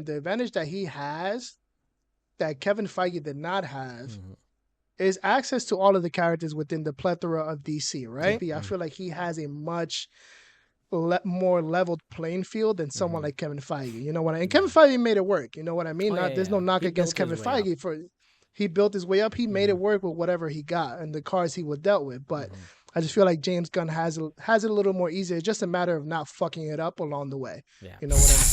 The advantage that he has that Kevin Feige did not have Mm-hmm. is access to all of the characters within the plethora of DC, Yeah. right? I Mm-hmm. feel like he has a much more leveled playing field than someone Mm-hmm. like Kevin Feige. You know what I mean? And Kevin Yeah. Feige made it work. You know what I mean? Oh yeah, Not yeah, there's no yeah. knock He against built his Kevin way up. Feige for he built his way up. He made Mm-hmm. it work with whatever he got and the cards he was dealt with. But Mm-hmm. I just feel like James Gunn has it a little more easier. It's just a matter of not fucking it up along the way. Yeah. You know what I mean?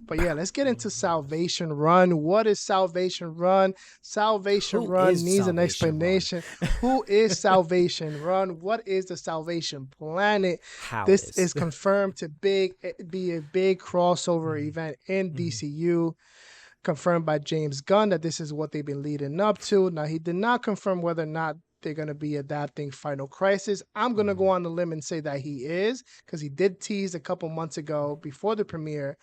But yeah, let's get into Salvation Run. What is Salvation Run? Salvation Who Run is needs an Salvation Run? explanation. Who is Salvation Run? What is the Salvation Planet? How This is? is confirmed to be a big crossover Mm-hmm. event in Mm-hmm. DCU. Confirmed by James Gunn that this is what they've been leading up to. Now he did not confirm whether or not they're going to be adapting Final Crisis. I'm going to Mm-hmm. go on the limb and say that he is because he did tease a couple months ago before the premiere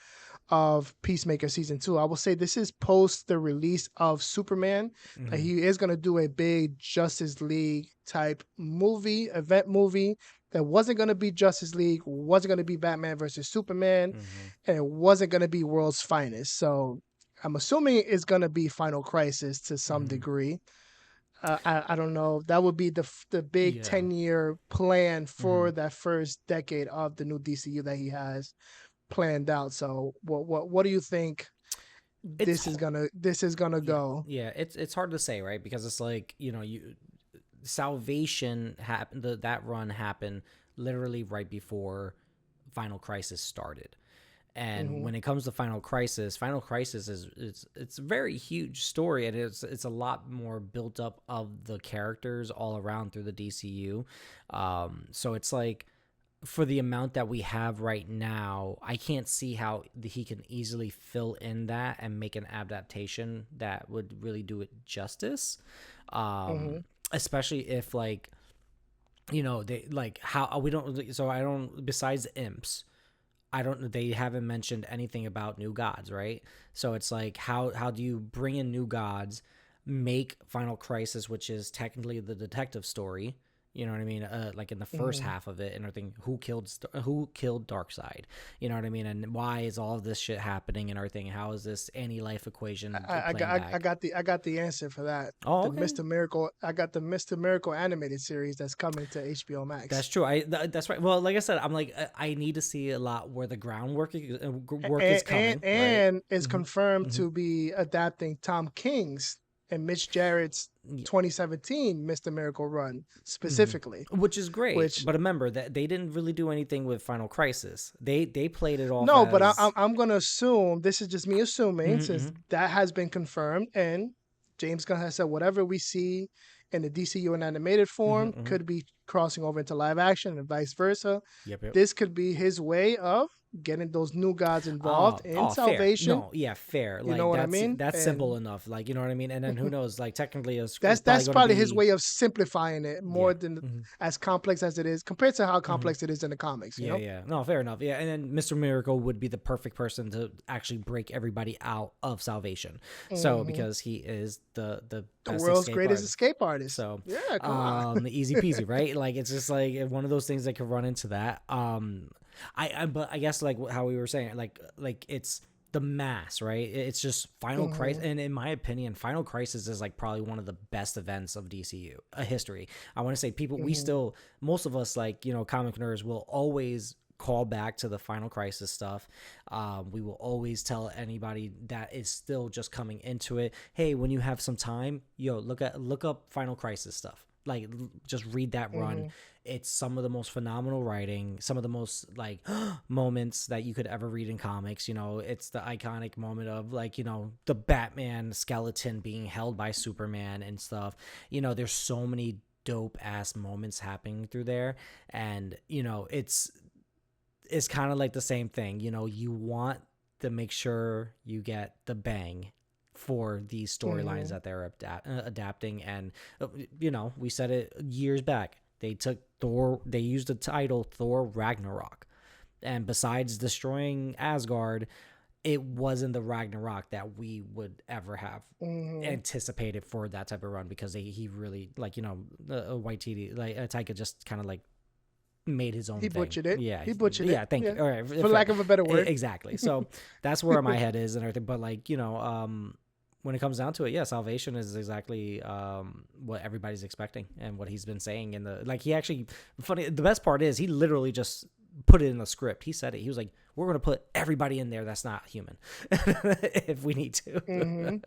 of Peacemaker season 2. I will say this is post the release of Superman. That Mm-hmm. he is going to do a big Justice League type event movie that wasn't going to be Justice League, wasn't going to be Batman versus Superman, Mm-hmm. and it wasn't going to be World's Finest. So I'm assuming it's going to be Final Crisis to some Mm-hmm. degree. I don't know. That would be the big Yeah. 10-year plan Mm-hmm. for that first decade of the new DCU that he has planned out. So what do you think It's this is gonna yeah, go? yeah. It's hard to say, right? Because it's like, you Salvation happened. That run happened literally right before Final Crisis started. And Mm-hmm. when it comes to Final Crisis is it's a very huge story, and it's a lot more built up of the characters all around through the DCU. So it's like, for the amount that we have right now, I can't see how he can easily fill in that and make an adaptation that would really do it justice. Mm-hmm. Especially if, like, they like how we don't. So I don't. Besides imps, I don't. They haven't mentioned anything about new gods, right? So it's like, how do you bring in new gods, make Final Crisis, which is technically the detective story, you know what I mean? Like in the first Mm-hmm. half of it, and everything, who killed Darkseid, you know what I mean? And why is all of this shit happening and everything? How is this anti-life equation playing back? I got the answer for that. Oh, The okay. Mr. Miracle. I got the Mr. Miracle animated series that's coming to HBO That's Max. true. That's right. Well, like I said, I'm like, I need to see a lot where the groundwork work is coming, right? And is Mm-hmm. confirmed Mm-hmm. to be adapting Tom King's and Mitch Jarrett's 2017 Mr. Miracle run specifically, Which is great, which but remember that they didn't really do anything with Final Crisis. They played it off no, but as. I'm going to assume this is just me assuming since Mm-hmm. that has been confirmed and James Gunn has said whatever we see in the DCU in animated Mm-hmm, form mm-hmm. could be crossing over into live action and vice versa. Yep, yep. This could be his way of getting those new gods involved in Fair. Salvation. No, yeah, fair. You know Like, what I that's mean? that's simple And enough. Like, you know what I mean. And then who knows? Like, technically, it's probably that's going to probably his be. way of simplifying it more Yeah. than Mm-hmm. as complex as it is compared to how Mm-hmm. complex it is in the comics. You Yeah, know? yeah. No, fair enough. Yeah, and then Mr. Miracle would be the perfect person to actually break everybody out of Salvation. So Hmm. because he is the The best world's escape greatest artist. escape artist. So, Yeah, come on. easy peasy, right? Like, it's just like one of those things that could run into that. But I guess, like how we were saying, like it's the mass, right? It's just Final Crisis, Hmm. and in my opinion, Final Crisis is like probably one of the best events of DCU history. I want to say, people, we Hmm. still, most of us, like, comic nerds will always call back to the Final Crisis stuff. We will always tell anybody that is still just coming into it, hey, when you have some time, look up Final Crisis stuff. Like, just read that run. Hmm. It's some of the most phenomenal writing, some of the most, like, moments that you could ever read in comics. It's the iconic moment of, like, the Batman skeleton being held by Superman and stuff. There's so many dope ass moments happening through there, and it's kind of like the same thing. You want to make sure you get the bang for these storylines Hmm. that they're adapting. And we said it years back. They took Thor. They used the title Thor Ragnarok, and besides destroying Asgard, it wasn't the Ragnarok that we would ever have Hmm. anticipated for that type of run, because he really, like, White TD, like, Taika just kind of like made his own He thing. butchered it. Yeah, He butchered it. yeah. Thank Yeah, you. All right, for lack of a better word. exactly. So that's where my head is and everything. But like when it comes down to it, yeah, salvation is exactly what everybody's expecting and what he's been saying in the like. He actually funny. The best part is he literally just put it in the script. He said it. He was like, "We're going to put everybody in there that's not human if we need to." Hmm.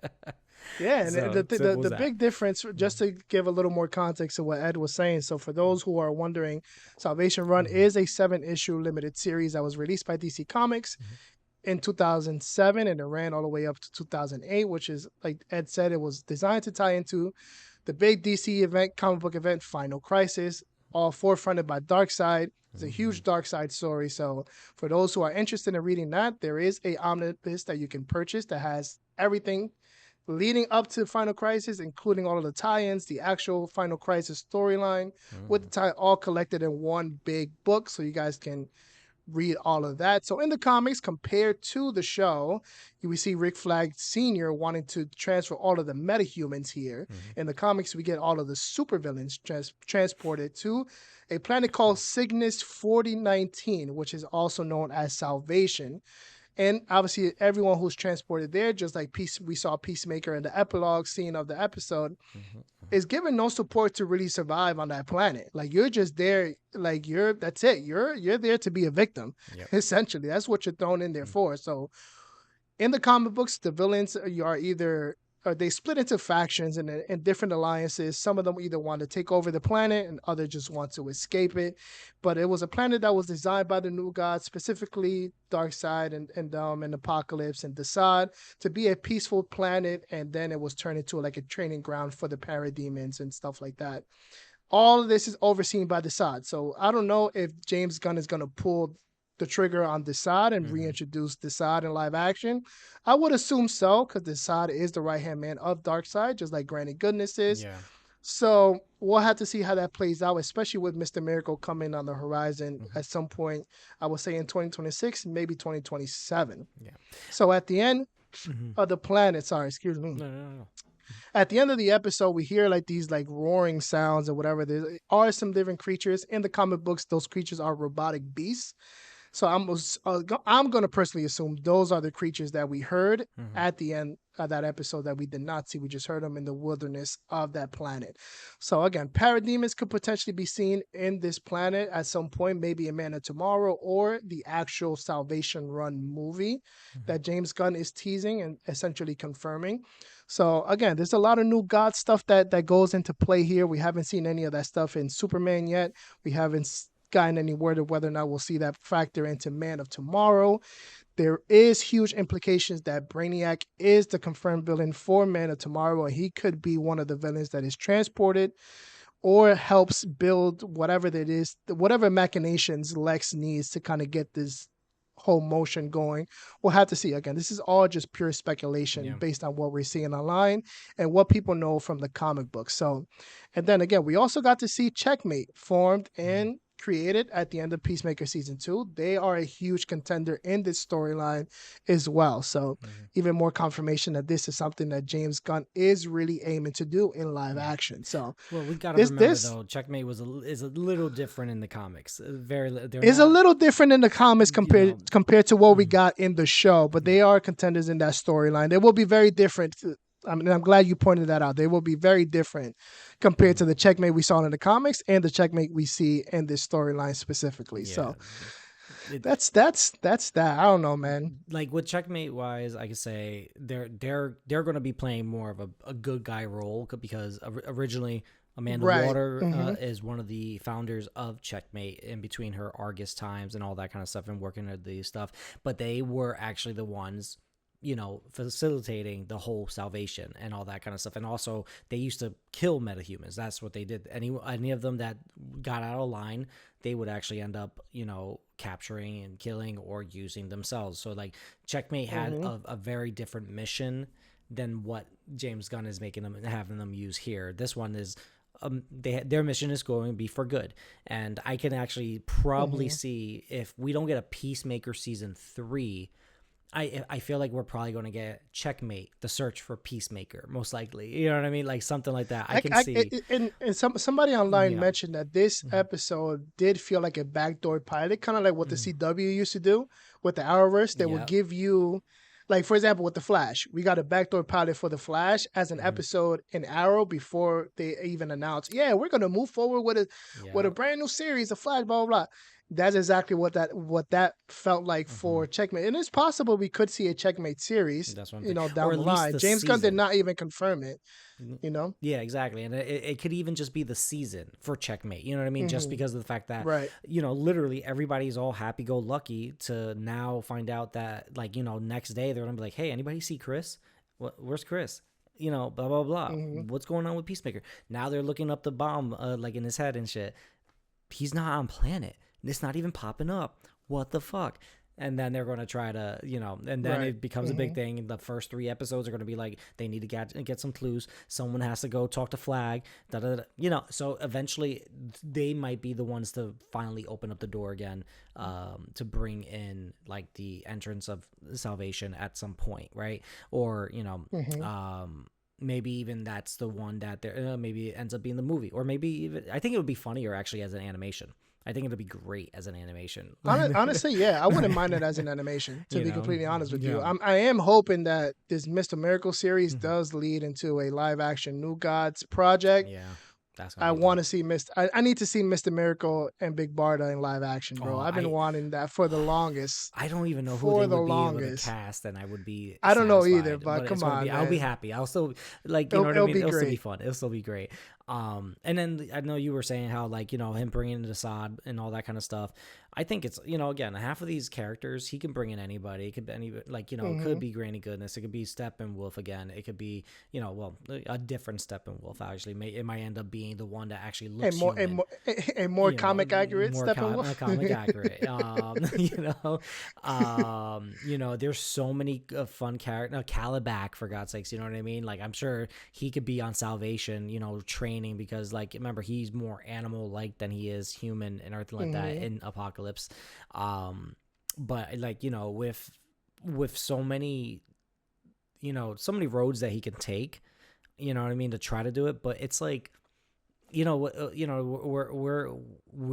Yeah, and So simple as the that. big difference, just to give a little more context to what Ed was saying. So for those who are wondering, Salvation Run Mm-hmm. is a 7-issue limited series that was released by DC Comics Mm-hmm. in 2007, and it ran all the way up to 2008, which is, like Ed said, it was designed to tie into the big DC event, comic book event, Final Crisis, all forefronted by Darkseid. It's a Mm-hmm. huge Darkseid story. So for those who are interested in reading that, there is a omnibus that you can purchase that has everything leading up to Final Crisis, including all of the tie-ins, the actual Final Crisis storyline, with Mm-hmm. the tie all collected in one big book, so you guys can read all of that. So in the comics, compared to the show, we see Rick Flag Sr. wanting to transfer all of the metahumans here. Mm-hmm. In the comics, we get all of the supervillains transported to a planet called Cygnus 4019, which is also known as Salvation. And obviously, everyone who's transported there, just like we saw Peacemaker in the epilogue scene of the episode, Mm-hmm. is given no support to really survive on that planet. Like you're just there, like that's it. You're there to be a victim, Yep. essentially. That's what you're thrown in there for. So in the comic books, the villains are either they split into factions and different alliances. Some of them either want to take over the planet, and others just want to escape it. But it was a planet that was designed by the New Gods, specifically Darkseid and Apocalypse and Desaad, to be a peaceful planet. And then it was turned into like a training ground for the parademons and stuff like that. All of this is overseen by Desaad. So I don't know if James Gunn is going to pull the trigger on Desaad and Mm-hmm. reintroduce Desaad in live action. I would assume so, because Desaad is the right hand man of Darkseid, just like Granny Goodness is. Yeah. So we'll have to see how that plays out, especially with Mr. Miracle coming on the horizon Mm-hmm. at some point. I would say in 2026, maybe 2027. Yeah. So at the end Mm-hmm. of the planet, sorry, excuse me, No, no, no, no. at the end of the episode, we hear like these like roaring sounds or whatever. There are some different creatures in the comic books. Those creatures are robotic beasts. So I'm going to personally assume those are the creatures that we heard Mm-hmm. at the end of that episode that we did not see. We just heard them in the wilderness of that planet. So again, parademons could potentially be seen in this planet at some point, maybe in Man of Tomorrow or the actual Salvation Run movie Mm-hmm. that James Gunn is teasing and essentially confirming. So again, there's a lot of new God stuff that goes into play here. We haven't seen any of that stuff in Superman yet. We haven't gotten any word of whether or not we'll see that factor into Man of Tomorrow. There is huge implications that Brainiac is the confirmed villain for Man of Tomorrow, and he could be one of the villains that is transported or helps build whatever that is, whatever machinations Lex needs to kind of get this whole motion going. We'll have to see. Again, this is all just pure speculation Yeah. based on what we're seeing online and what people know from the comic book. So, and then again, we also got to see Checkmate formed Mm-hmm. and created at the end of Peacemaker season 2. They are a huge contender in this storyline as well. So, Mm-hmm. even more confirmation that this is something that James Gunn is really aiming to do in live Yeah. action. So, Well, we got to this remember this though, Checkmate is a little different in the comics. They're is a not, little different in the comics you know. compared to what we Mm, got in the show, but yeah. they are contenders in that storyline. They will be very different. I mean, I'm glad you pointed that out. They will be very different compared Mm-hmm. to the Checkmate we saw in the comics and the Checkmate we see in this storyline specifically. Yeah. So It, that's that. I don't know, man. like with Checkmate wise, I could say they're going to be playing more of a good guy role because originally Amanda Right. Water Mm-hmm. is one of the founders of Checkmate in between her Argus times and all that kind of stuff and working at the stuff. But they were actually the ones, facilitating the whole salvation and all that kind of stuff. And also they used to kill metahumans. That's what they did. Any of them that got out of line, they would actually end up, capturing and killing or using themselves. So like Checkmate had Mm-hmm. a very different mission than what James Gunn is having them use here. This one is their mission is going to be for good, and I can actually probably Mm-hmm. see if we don't get a Peacemaker season 3, I feel like we're probably going to get Checkmate, the search for Peacemaker, most likely. You know what I mean? Like something like that. I can see. And somebody online Yeah. mentioned that this Mm-hmm. episode did feel like a backdoor pilot, kind of like what the Mm-hmm. CW used to do with the Arrowverse. They would Yep. give you, like for example, with the Flash, we got a backdoor pilot for the Flash as an Mm-hmm. episode in Arrow before they even announced, yeah, we're gonna move forward with a Yep. brand new series, of Flash, blah blah blah. That's exactly what that felt like Mm-hmm. for Checkmate, and it's possible we could see a Checkmate series, That's one thing, or down at the least line. the James Gunn did season. not even confirm it, you know. Yeah, exactly. And it could even just be the season for Checkmate. You know what I mean? Just Hmm. because of the fact that, Right. literally everybody's all happy go lucky to now find out that, like, next day they're going to be like, hey, anybody see Chris? Where's Chris? Blah, blah, blah. Hmm. What's going on with Peacemaker? Now they're looking up the bomb, like in his head and shit. He's not on planet. It's not even popping up. What the fuck? And then they're going to try to, and then Right. it becomes a big Hmm. thing. The first 3 episodes are going to be like, they need to get some clues. Someone has to go talk to Flag. Da, da, da, so eventually they might be the ones to finally open up the door again, to bring in like the entrance of salvation at some point, right? Or, Hmm. maybe even that's the one that maybe it ends up being the movie, or maybe even I think it would be funnier actually as an animation. I think it'll be great as an animation. Honestly, yeah, I wouldn't mind it as an animation. To you be know, completely honest with you, yeah, I am hoping that this Mr. Miracle series hmm does lead into a live action New Gods project. yeah, that's gonna I be want dope. to see Mr. I need to see Mr. Miracle and Big Barda in live action, bro. Oh, I've been wanting that for the longest. I don't even know who For they the would be able to longest. cast, and I would be I don't know either, satisfied. but But it's come gonna be. on, I'll be man. happy. I'll still like, you know It'll, what I it'll mean. be It'll still be great. fun. It'll still be great. And then I know you were saying how, like, him bringing in Assad and all that kind of stuff. I think it's, again, half of these characters he can bring in anybody. It could be any, like, it could Hmm. be Granny Goodness. It could be Steppenwolf again. It could be, well, a different Steppenwolf actually. It might end up being the one that actually And looks more human, and more comic accurate more Steppenwolf. comic accurate. There's so many fun characters. No, Calibac, for God's sakes, you know what I mean? Like, I'm sure he could be on Salvation, training, because, like, remember, he's more animal like than he is human and everything like that Hmm. in Apocalypse. But, like, with so many, so many roads that he can take, you know what I mean, to try to do it. But it's like, we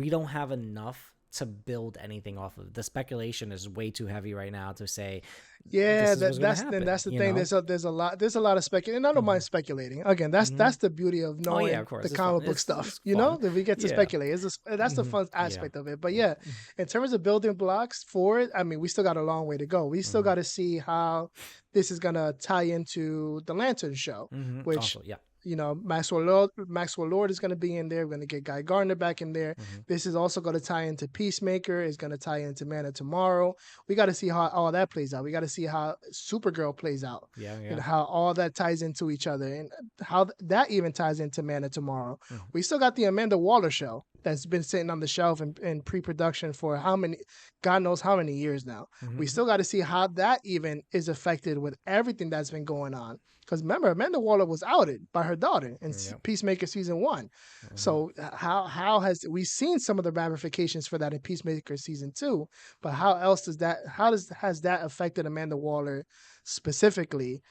don't have enough to build anything off of. The speculation is way too heavy right now to say Yeah, this is what's going to that's happen. the thing. There's a lot of speculating, and I don't Mm-hmm. mind speculating. Again, that's Mm-hmm. that's the beauty of Oh yeah, knowing of course, the it's fun. comic book It's stuff. fun. That we get to Yeah. speculate. That's the Mm-hmm. fun Yeah. aspect of it. But yeah, in terms of building blocks for it, I mean, we still got a long way to go. We still Mm-hmm. got to see how this is gonna tie into the Lantern show, Mm-hmm. which Also, yeah. Maxwell Lord is going to be in there. We're going to get Guy Gardner back in there. Mm-hmm. This is also going to tie into Peacemaker. Is going to tie into Man of Tomorrow. We got to see how all that plays out. We got to see how Supergirl plays out. Yeah. Yeah. How all that ties into each other, and how that even ties into Man of Tomorrow. Mm-hmm. We still got the Amanda Waller show that's been sitting on the shelf in pre-production for how many, God knows how many years now. We Mm-hmm. still got to see how that even is affected with everything that's been going on. Because remember, Amanda Waller was outed by her daughter in Yep. Peacemaker season 1. Mm-hmm. So how has we seen some of the ramifications for that in Peacemaker season 2? But how else does that has that affected Amanda Waller specifically,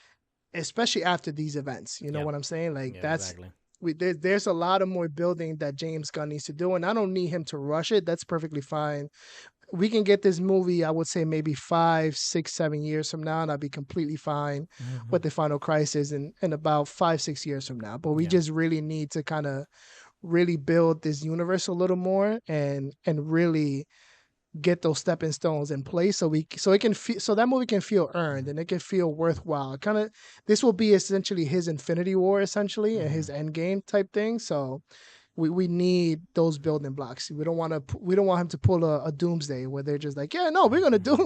especially after these events? You know Yeah. what I'm saying? Like Yeah. that's Exactly. there's a lot of more building that James Gunn needs to do, and I don't need him to rush it. That's perfectly fine. We can get this movie, I would say maybe 5, 6, 7 years from now, and I'll be completely fine Mm-hmm. with the Final Crisis in about 5, 6 years from now. But we Yeah. just really need to kind of really build this universe a little more and really get those stepping stones in place so it can feel so that movie can feel earned and it can feel worthwhile. Kind of this will be essentially his Infinity War essentially and Mm-hmm. his Endgame type thing. So we need those building blocks. We don't want him to pull a Doomsday where they're just like, yeah, no, we're gonna do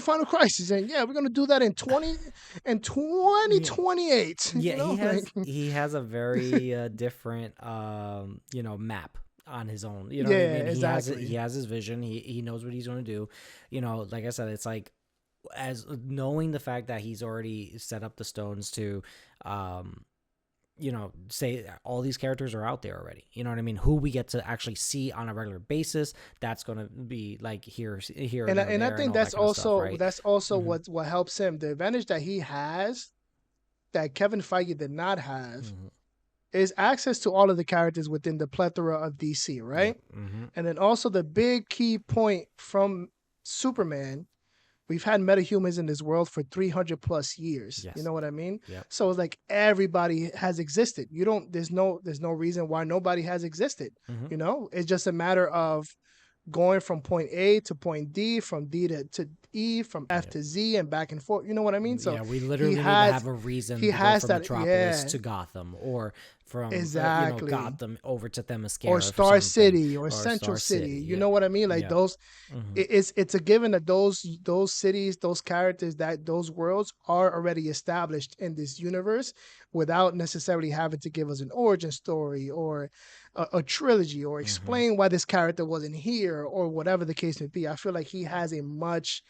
Final Crisis, and yeah, we're gonna do that in Yeah. 2028. Yeah, Like he has a very different map on his own. You know what I yeah, mean? He exactly. has his vision. He knows what he's going to do. Like I said, it's like, as knowing the fact that he's already set up the stones to say all these characters are out there already. You know what I mean? Who we get to actually see on a regular basis, that's going to be like here, there, And I there, and think all that kind of stuff, right? that's also Mm-hmm. what helps him. The advantage that he has that Kevin Feige did not have Mm-hmm. is access to all of the characters within the plethora of DC, Yep. right? Mm-hmm. And then also the big key point from Superman, we've had metahumans in this world for 300 plus years. You Yes. know what I mean? Yep. So it's like everybody has existed. You don't there's no reason why nobody has existed. Mm-hmm. You know, it's just a matter of going from point A to point D, from D to E, from F Yep. to Z, and back and forth. You know what I mean? So Yeah, we he literally need to has have a reason he to go has from that. Metropolis Yeah, to Gotham, or from exactly. Gotham over to Or Themyscira for Star something, City or or Central Star City. City. You Yep. know what I mean? Like Yep. those, Mm-hmm. it's a given that those cities, those characters, that those worlds are already established in this universe without necessarily having to give us an origin story or a trilogy or Mm-hmm. explain why this character wasn't here or whatever the case may be. I feel like he has a much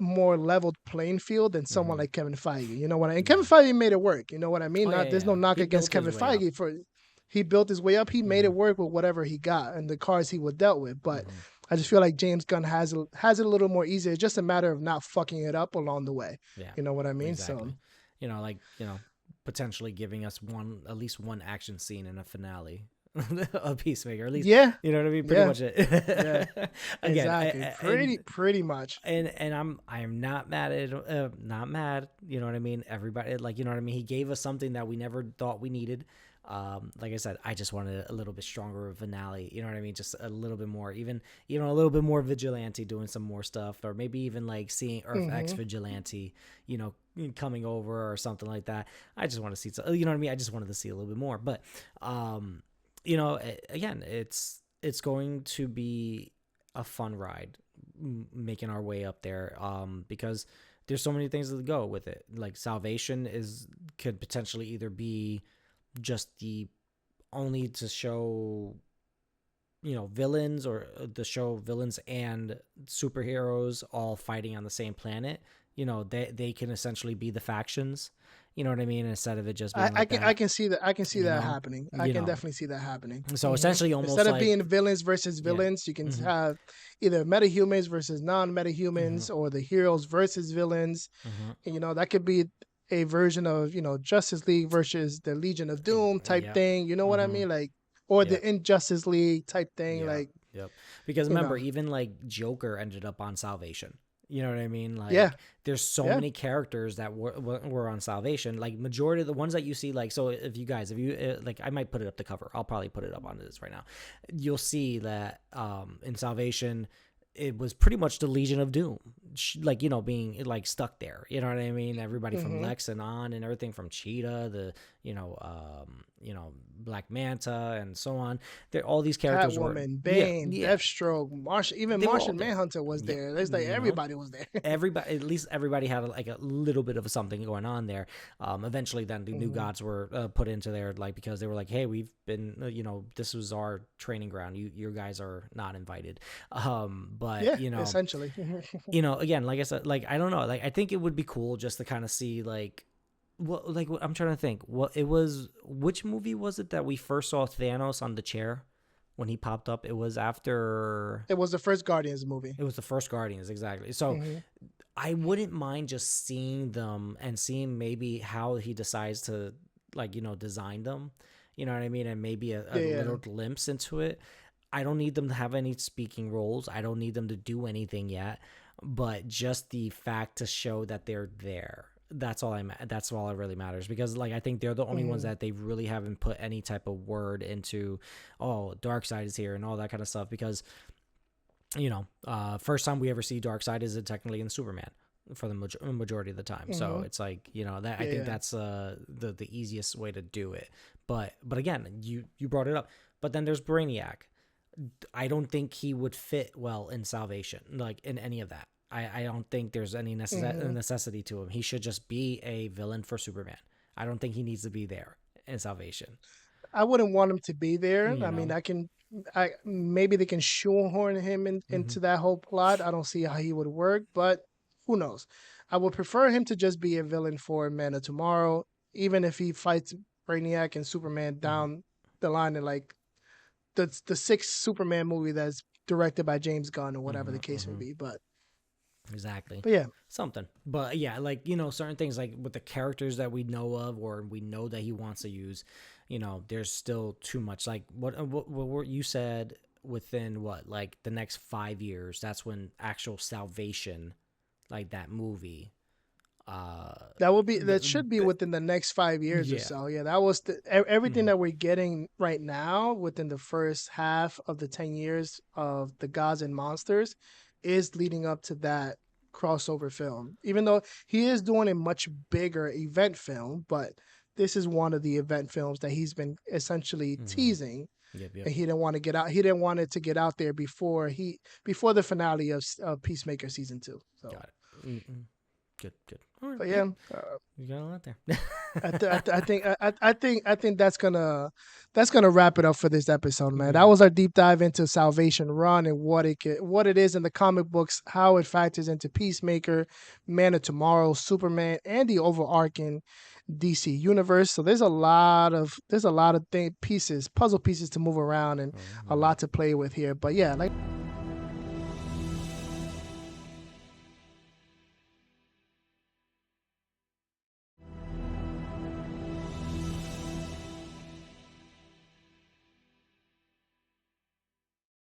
more leveled playing field than someone Mm-hmm. like Kevin Feige. You know what I mean? Kevin Yeah. Feige made it work. You know what I mean? Oh yeah, Not there's no yeah. knock He against built his Kevin way up. Feige for he built his way up. He made Mm-hmm. it work with whatever he got and the cards he was dealt with. But Mm-hmm. I just feel like James Gunn has it a little more easier. It's just a matter of not fucking it up along the way. Yeah. You know what I mean? So Exactly. Like potentially giving us at least one action scene in a finale of Peacemaker. At least, yeah, you know what I mean. Pretty yeah, much yeah, it. Again, exactly. Pretty much. and I'm not mad at not mad. You know what I mean. Everybody, like, you know what I mean. He gave us something that we never thought we needed. Like I said, I just wanted a little bit stronger of finale. You know what I mean? Just a little bit more, even a little bit more vigilante doing some more stuff, or maybe even like seeing Earth X Hmm. vigilante, coming over or something like that. I just want to see, you know what I mean? I just wanted to see a little bit more, but again, it's going to be a fun ride making our way up there, because there's so many things that go with it. Like Salvation could potentially either be just the only to show villains, or the show villains and superheroes all fighting on the same planet. They can essentially be the factions, you know what I mean, instead of it just being like I that. can see that you know happening. I you can know definitely see that happening. so essentially Instead almost of like, being villains versus yeah. villains, you can Mm-hmm. have either metahumans versus Mm-hmm. non-metahumans, or the heroes versus villains. Mm-hmm. And, that could be a version of Justice League versus the Legion of Doom type Yep. thing. You know what I Mm-hmm. mean? Like, or the Yep. Injustice League type thing. Yep. Like, Yep. Because you remember, know, even like Joker ended up on Salvation. You know what I mean? yeah, Like, there's so yeah. many characters that were on Salvation. Like, majority of the ones that you see, like, so if you like, I might put it up the cover. I'll probably put it up on this right now. You'll see that in Salvation, it was pretty much the Legion of Doom, like, being like stuck there. You know what I mean? Everybody from Hmm. Lex and on, and everything from Cheetah, the Black Manta, and so on. There, all these characters were, Catwoman, yeah, Bane, yeah, Deathstroke, even they were all Martian there. Manhunter was Yep. there. There's like everybody was there. Everybody, at least everybody had like a little bit of something going on there. Eventually then the new Hmm. gods were put into there, like, because they were like, hey, we've been this was our training ground, you guys are not invited. But Yeah, essentially. again, like I said, like, I don't know, like, I think it would be cool just to kind of see, like, what I'm trying to think, which movie was it that we first saw Thanos on the chair when he popped up? It was after, It was the first Guardians movie. it was the first Guardians, exactly. So Hmm. I wouldn't mind just seeing them and seeing maybe how he decides to, like, design them. You know what I mean? And maybe a Yeah, yeah. little glimpse into it. I don't need them to have any speaking roles. I don't need them to do anything yet. But just the fact to show that they're there. That's all that really matters, because, like, I think they're the only ones Hmm. that they really haven't put any type of word into, oh, Darkseid is here and all that kind of stuff, because first time we ever see Darkseid is technically in Superman for the majority of the time. So Hmm. it's like, that I Yeah, think yeah. that's the easiest way to do it. But again, you brought it up. But then there's Brainiac. I don't think he would fit well in Salvation, like, in any of that. I don't think there's any Hmm. necessity to him. He should just be a villain for Superman. I don't think he needs to be there in Salvation. I wouldn't want him to be there. You I mean, know. I maybe they can shoehorn him Mm-hmm. into that whole plot. I don't see how he would work, but who knows? I would prefer him to just be a villain for Man of Tomorrow, even if he fights. Brainiac and Superman Mhm. down the line, and like the sixth Superman movie that's directed by James Gunn or whatever the Mhm. case may Mhm. be. Exactly. But yeah, Something. But yeah, like, certain things like with the characters that we know of or we know that he wants to use, there's still too much. Like what you said within what, like the next 5 years, that's when actual Salvation, like that movie, uh, that should be within the next 5 years or yeah. so. Yeah, that was everything Hmm. that we're getting right now within the first half of the 10 years of the Gods and Monsters is leading up to that crossover film. Even though he is doing a much bigger event film, but this is one of the event films that he's been essentially Hmm. teasing, Yep. Yep. and he didn't want to get out. He didn't want it to get out there before the finale of Peacemaker season 2. So, Got it. Mm-mm. Good. Good. All right. but Yep. yeah, You got a lot there. I think that's gonna wrap it up for this episode, man. That Yeah. was our deep dive into Salvation Run and what it is in the comic books, how it factors into Peacemaker, Man of Tomorrow, Superman, and the overarching DC universe. So there's a lot of puzzle pieces to move around, and Oh, a yeah. lot to play with here. But yeah, like